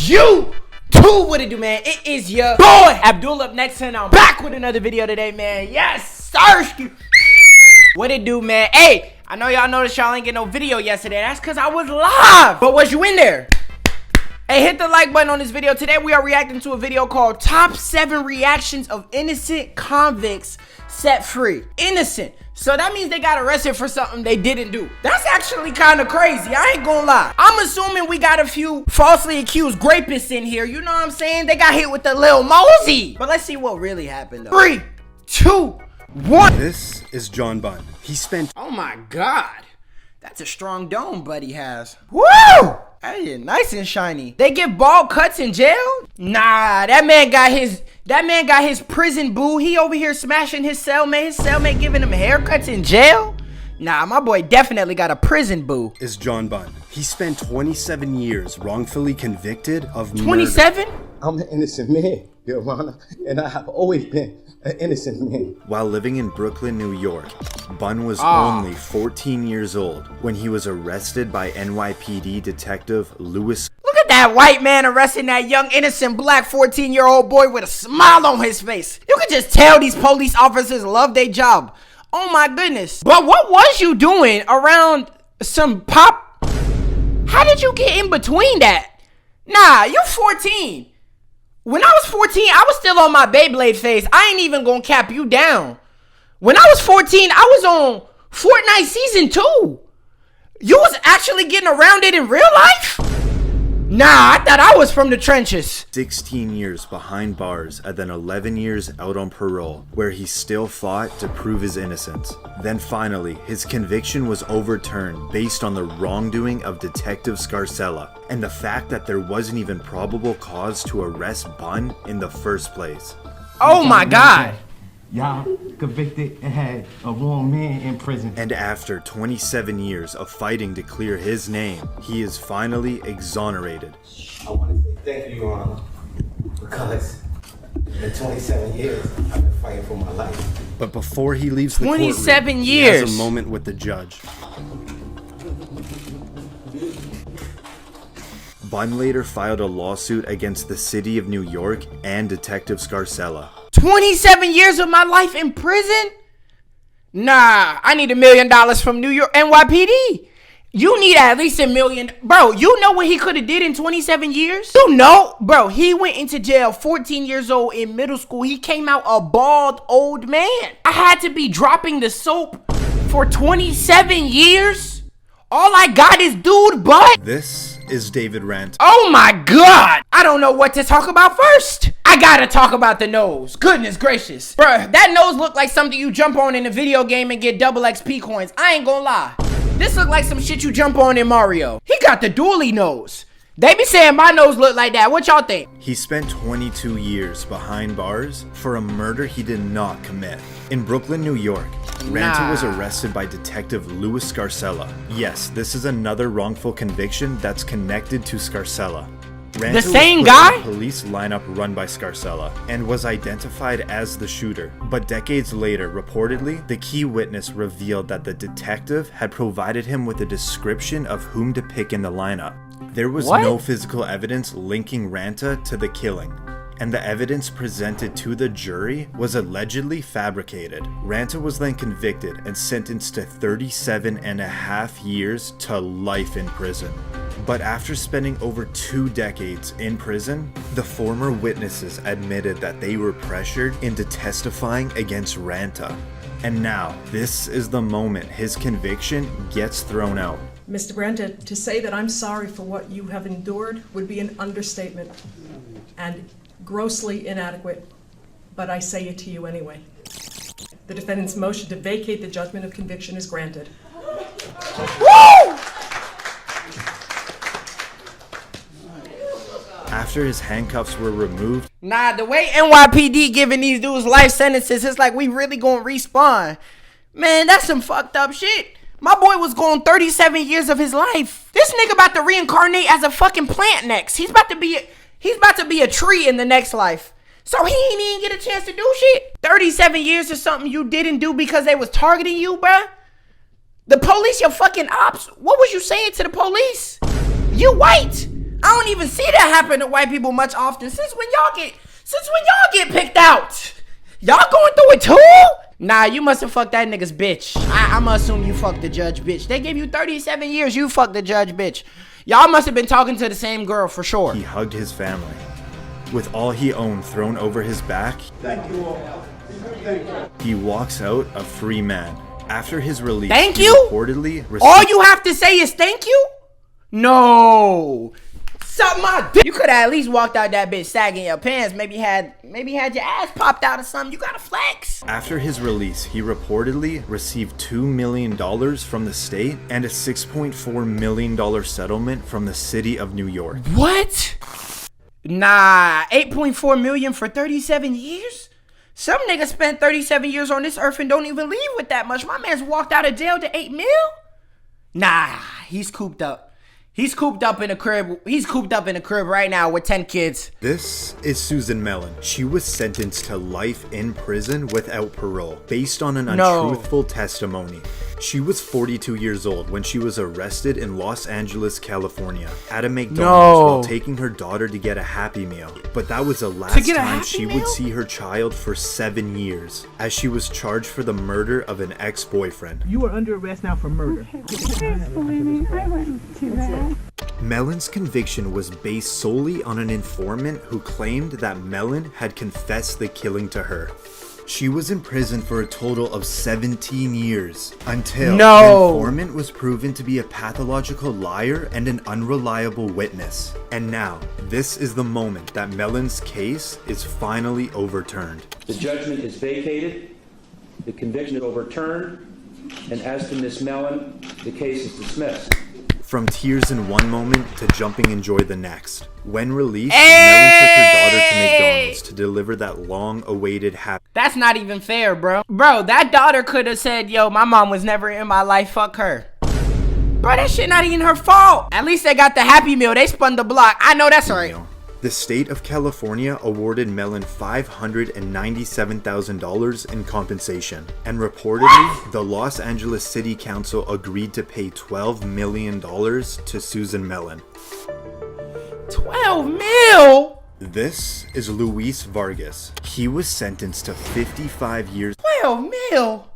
You too, what it do, man? It is your boy Abdul up next, and I'm back with another video today, man. Yes, sir. What it do, man? Hey, I know y'all noticed y'all ain't get no video yesterday. That's because I was live. But was you in there? Hey, hit the like button on this video. Today we are reacting to a video called Top 7 Reactions of Innocent Convicts Set Free. Innocent. So that means they got arrested for something they didn't do. That's actually kind of crazy. I ain't gonna lie. I'm assuming we got a few falsely accused rapists in here. You know what I'm saying? They got hit with the Lil Mosey. But let's see what really happened, though. 3, 2, 1. This is John Bunn. He spent... Oh my God. That's a strong dome Buddy has. Woo! That is nice and shiny. They give bald cuts in jail? Nah, that man got his prison boo. He over here smashing his cellmate. His cellmate giving him haircuts in jail? Nah, my boy definitely got a prison boo. Is John Bunn. He spent 27 years wrongfully convicted of 27? I'm an innocent man, Your Honor, and I have always been an innocent man. While living in Brooklyn, New York, Bunn was only 14 years old when he was arrested by NYPD detective Louis. Look at that white man arresting that young innocent black 14-year-old boy with a smile on his face. You can just tell these police officers love their job. Oh my goodness. But what was you doing around some pop? How did you get in between that? Nah, you 14. When I was 14, I was still on my Beyblade phase. I ain't even gonna cap you down. When I was 14, I was on Fortnite Season 2. You was actually getting around it in real life? Nah, I thought I was from the trenches. 16 years behind bars and then 11 years out on parole, where he still fought to prove his innocence. Then finally, his conviction was overturned based on the wrongdoing of Detective Scarcella and the fact that there wasn't even probable cause to arrest Bunn in the first place. Oh my God. Y'all convicted and had a wrong man in prison. And after 27 years of fighting to clear his name, he is finally exonerated. I want to say thank you, Your Honor, because in 27 years, I've been fighting for my life. But before he leaves the 27 courtroom, years. he has a moment with the judge. Bunn later filed a lawsuit against the city of New York and Detective Scarcella. 27 years of my life in prison? Nah, I need $1 million from New York NYPD. You need at least $1 million. Bro, you know what he could have did in 27 years? You know? Bro, he went into jail 14 years old in middle school. He came out a bald old man. I had to be dropping the soap for 27 years? All I got is dude butt? This is David Rant. Oh my God! I don't know what to talk about first. I gotta talk about the nose. Goodness gracious. Bruh, that nose looked like something you jump on in a video game and get double XP coins. I ain't gonna lie. This look like some shit you jump on in Mario. He got the dually nose. They be saying my nose look like that. What y'all think? He spent 22 years behind bars for a murder he did not commit. In Brooklyn, New York, Ranta was arrested by Detective Louis Scarcella. Yes, this is another wrongful conviction that's connected to Scarcella. Ranta The same was put guy? in a police lineup run by Scarcella and was identified as the shooter. But decades later, reportedly, the key witness revealed that the detective had provided him with a description of whom to pick in the lineup. There was no physical evidence linking Ranta to the killing, and the evidence presented to the jury was allegedly fabricated. Ranta was then convicted and sentenced to 37.5 years to life in prison. But after spending over 2 decades in prison, the former witnesses admitted that they were pressured into testifying against Ranta. And now, this is the moment his conviction gets thrown out. Mr. Ranta, to say that I'm sorry for what you have endured would be an understatement and grossly inadequate, but I say it to you anyway. The defendant's motion to vacate the judgment of conviction is granted. Woo! After his handcuffs were removed, Nah, the way NYPD giving these dudes life sentences, it's like we really gonna respawn. Man, that's some fucked up shit. My boy was going 37 years of his life. This nigga about to reincarnate as a fucking plant next. He's about to be a tree in the next life. So he ain't even get a chance to do shit. 37 years or something you didn't do because they was targeting you, bruh. The police, your fucking ops. What was you saying to the police? You white. I don't even see that happen to white people much often. Since when y'all get picked out? Y'all going through it too? Nah, you must have fucked that nigga's bitch. I'ma assume you fucked the judge bitch. They gave you 37 years, you fucked the judge bitch. Y'all must have been talking to the same girl for sure. He hugged his family. With all he owned thrown over his back, he walks out a free man. After his release, thank he you? reportedly All you have to say is thank you? No. Suck my dick. You could have at least walked out that bitch sagging your pants. Maybe had your ass popped out or something. You gotta flex. After his release, he reportedly received $2 million from the state and a $6.4 million settlement from the city of New York. What? Nah, 8.4 million for 37 years? Some niggas spent 37 years on this earth and don't even leave with that much. My man's walked out of jail to 8 mil? Nah, he's cooped up. He's cooped up in a crib. He's cooped up in a crib right now with 10 kids. This is Susan Mellon. She was sentenced to life in prison without parole based on an untruthful testimony. She was 42 years old when she was arrested in Los Angeles, California at a McDonald's while taking her daughter to get a Happy Meal. But that was the last time she would see her child for 7 years, as she was charged for the murder of an ex-boyfriend. You are under arrest now for murder. I went to that. Mellon's conviction was based solely on an informant who claimed that Mellon had confessed the killing to her. She was in prison for a total of 17 years until the informant was proven to be a pathological liar and an unreliable witness. And now, this is the moment that Mellon's case is finally overturned. The judgment is vacated, the conviction is overturned, and as to Ms. Mellon, the case is dismissed. From tears in one moment to jumping in joy the next. When released, Mellon took her daughter to McDonald's to deliver that long-awaited happy. That's not even fair, bro. Bro, that daughter could have said, yo, my mom was never in my life, fuck her. Bro, that shit not even her fault. At least they got the Happy Meal. They spun the block. I know that's right. The state of California awarded Mellon $597,000 in compensation, and reportedly, the Los Angeles City Council agreed to pay $12 million to Susan Mellon. 12 mil? This is Luis Vargas. He was sentenced to 55 years 12 mil?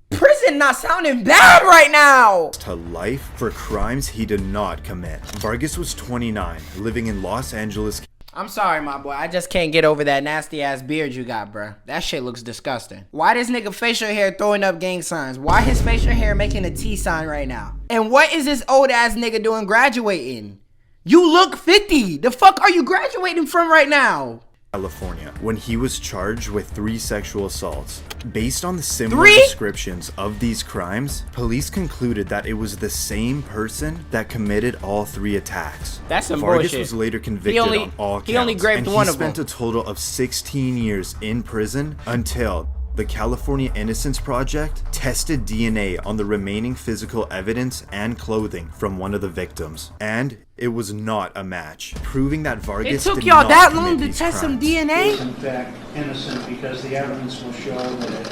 Prison not sounding bad right now. To life for crimes he did not commit. Vargas was 29, living in Los Angeles. I'm sorry, my boy. I just can't get over that nasty ass beard you got, bro. That shit looks disgusting. Why this nigga facial hair throwing up gang signs? Why his facial hair making a T sign right now? And what is this old ass nigga doing graduating? You look 50. The fuck are you graduating from right now? California, when he was charged with 3 sexual assaults. Based on the similar descriptions of these crimes, police concluded that it was the same person that committed all 3 attacks. That's some Vargas bullshit. was later convicted on all counts, he only graved and one he of them. spent a total of 16 years in prison until the California Innocence Project tested DNA on the remaining physical evidence and clothing from one of the victims, and it was not a match, proving that Vargas It took did y'all not that commit long to these test some crimes. DNA? In fact, innocent because the evidence will show that it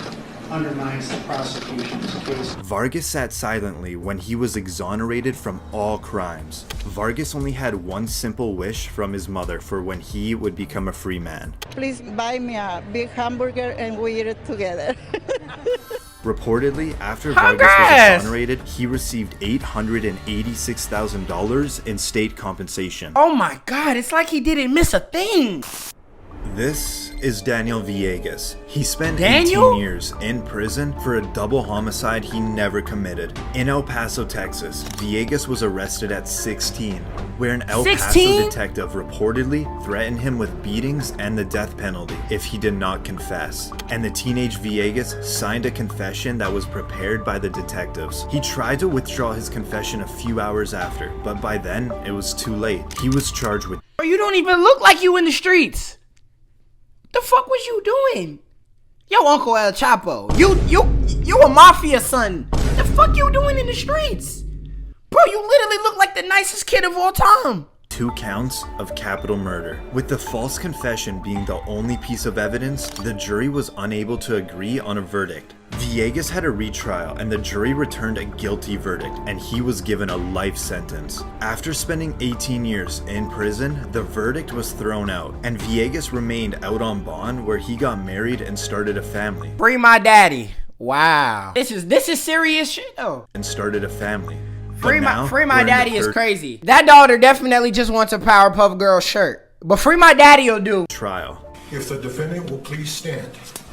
undermines the prosecution's case. Vargas sat silently when he was exonerated from all crimes. Vargas only had one simple wish from his mother for when he would become a free man. Please buy me a big hamburger and we eat it together. Reportedly, after Vargas was exonerated, he received $886,000 in state compensation. Oh my god, it's like he didn't miss a thing. This is Daniel Villegas. He spent 18 Daniel? years in prison for a double homicide he never committed. In El Paso, Texas, Villegas was arrested at 16, where an El Paso detective reportedly threatened him with beatings and the death penalty if he did not confess. And the teenage Villegas signed a confession that was prepared by the detectives. He tried to withdraw his confession a few hours after, but by then, it was too late. He was charged with... Bro, you don't even look like you in the streets. The fuck was you doing? Yo, Uncle El Chapo. You a mafia son. The fuck you doing in the streets? Bro, you literally look like the nicest kid of all time. 2 counts of capital murder. With the false confession being the only piece of evidence, the jury was unable to agree on a verdict. Villegas had a retrial and the jury returned a guilty verdict and he was given a life sentence. After spending 18 years in prison, the verdict was thrown out and Villegas remained out on bond where he got married and started a family. Free my daddy. Wow. This is serious shit though. And started a family. Free my daddy is crazy. That daughter definitely just wants a Powerpuff Girl shirt. But free my daddy will do. Trial. If the defendant will please stand.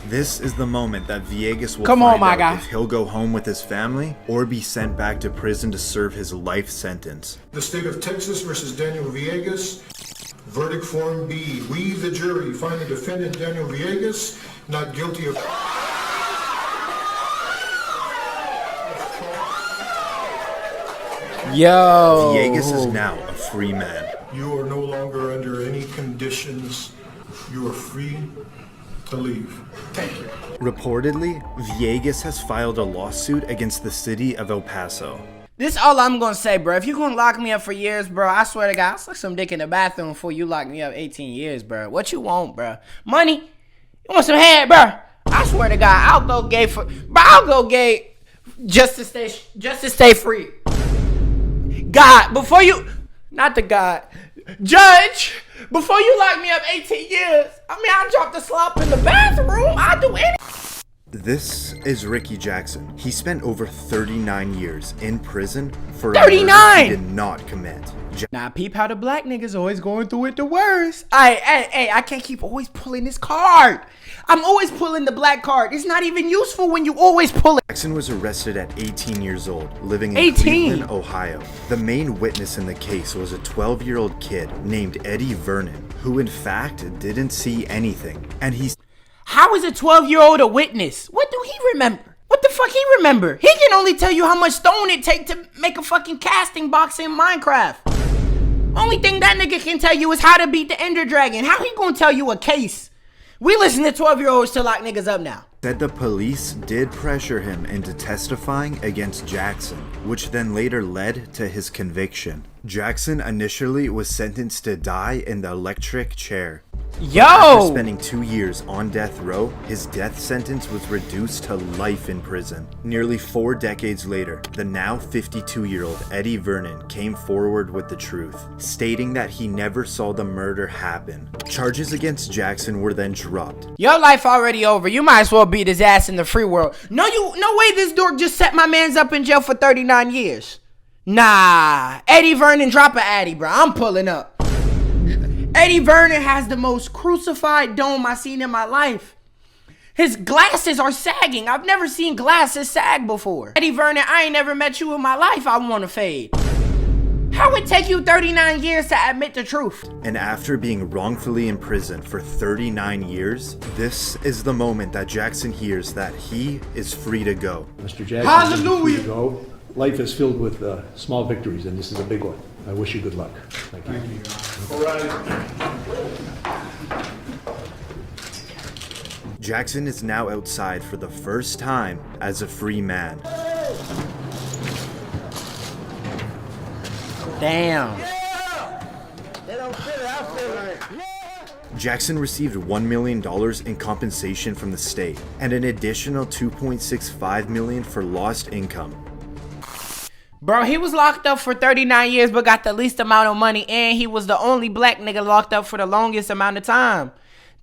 This is the moment that Villegas will Come find on, my out guy. if he'll go home with his family or be sent back to prison to serve his life sentence. The state of Texas versus Daniel Villegas. Verdict form B. We, the jury, find the defendant Daniel Villegas not guilty of... Yo. Villegas is now a free man. You are no longer under any conditions. You are free to leave. Thank you. Reportedly, Villegas has filed a lawsuit against the city of El Paso. This all I'm gonna say, bro. If you gonna lock me up for years, bro, I swear to God, I'll suck some dick in the bathroom before you lock me up 18 years, bro. What you want, bro? Money? You want some head, bro? I swear to God, I'll go gay for, bro. I'll go gay just to stay free. God, before you, not the God, Judge, before you lock me up 18 years, I mean, I dropped the slop in the bathroom. I'll do anything. This is Ricky Jackson. He spent over 39 years in prison for 39! a murder he did not commit. Now peep how the black niggas always going through it the worst. Hey, I can't keep always pulling this card. I'm always pulling the black card. It's not even useful when you always pull it. Jackson was arrested at 18 years old, living in 18. Cleveland, Ohio. The main witness in the case was a 12-year-old kid named Eddie Vernon, who in fact didn't see anything. And How is a 12-year-old a witness? What do he remember? What the fuck he remember? He can only tell you how much stone it take to make a fucking casting box in Minecraft. Only thing that nigga can tell you is how to beat the Ender Dragon. How he gonna tell you a case? We listen to 12-year-olds to lock niggas up now. said the police did pressure him into testifying against Jackson, which then later led to his conviction. Jackson initially was sentenced to die in the electric chair. After spending 2 years on death row, his death sentence was reduced to life in prison. Nearly 4 decades later, the now 52-year-old Eddie Vernon came forward with the truth, stating that he never saw the murder happen. Charges against Jackson were then dropped. Your life already over. You might as well beat his ass in the free world. No way this dork just set my mans up in jail for 39 years. Nah, Eddie Vernon, drop a addy, bro. I'm pulling up. Eddie Vernon has the most crucified dome I've seen in my life. His glasses are sagging. I've never seen glasses sag before. Eddie Vernon, I ain't never met you in my life. I want to fade. How would it take you 39 years to admit the truth? And after being wrongfully imprisoned for 39 years, this is the moment that Jackson hears that he is free to go. Mr. Jackson, hallelujah. Free to go. Life is filled with small victories, and this is a big one. I wish you good luck. Thank you. All right. Jackson is now outside for the first time as a free man. Damn. Jackson received $1 million in compensation from the state and an additional $2.65 million for lost income. Bro, he was locked up for 39 years but got the least amount of money, and he was the only black nigga locked up for the longest amount of time.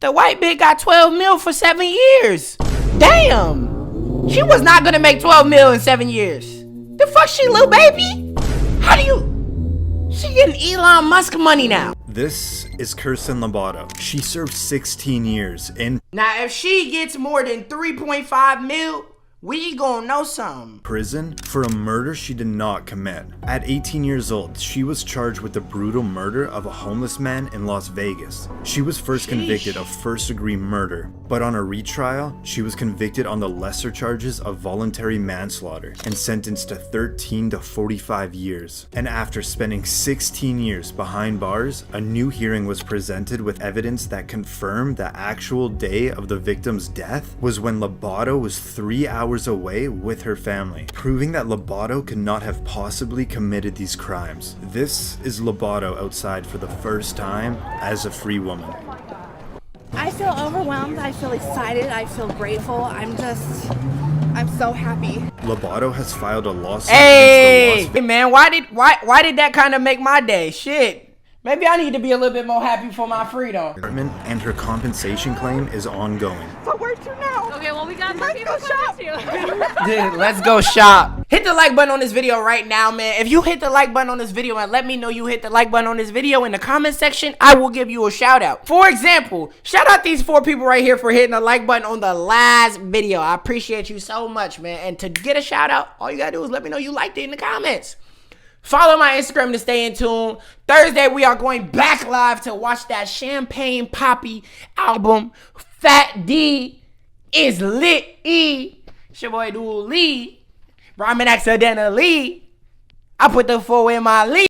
The white bitch got 12 mil for 7 years. Damn. She was not gonna make 12 mil in 7 years. The fuck she, little baby? How do you... She getting Elon Musk money now. This is Kirsten Lobato. She served 16 years in Now, if she gets more than 3.5 mil, we gonna know something. prison for a murder she did not commit. At 18 years old, she was charged with the brutal murder of a homeless man in Las Vegas. She was first convicted of first-degree murder, but on a retrial, she was convicted on the lesser charges of voluntary manslaughter and sentenced to 13 to 45 years. And after spending 16 years behind bars, a new hearing was presented with evidence that confirmed the actual day of the victim's death was when Lobato was 3 hours away with her family, proving that Lobato could not have possibly committed these crimes. This is Lobato outside for the first time as a free woman. I feel overwhelmed, I feel excited, I feel grateful. I'm just I'm so happy. Lobato has filed a lawsuit Hey, against the Las man, why did that kind of make my day? Shit. Maybe I need to be a little bit more happy for my freedom. and her compensation claim is ongoing. So where to now? Okay, well, we got Let's go shop. Dude, let's go shop. Hit the like button on this video right now, man. If you hit the like button on this video and let me know you hit the like button on this video in the comment section, I will give you a shout out. For example, shout out these 4 people right here for hitting the like button on the last video. I appreciate you so much, man. And to get a shout out, all you gotta do is let me know you liked it in the comments. Follow my Instagram to stay in tune. Thursday, we are going back live to watch that Champagne Poppy album. Fat D is lit. It's your boy Dual Lee. Rhyming accidentally. I put the 4 in my lead.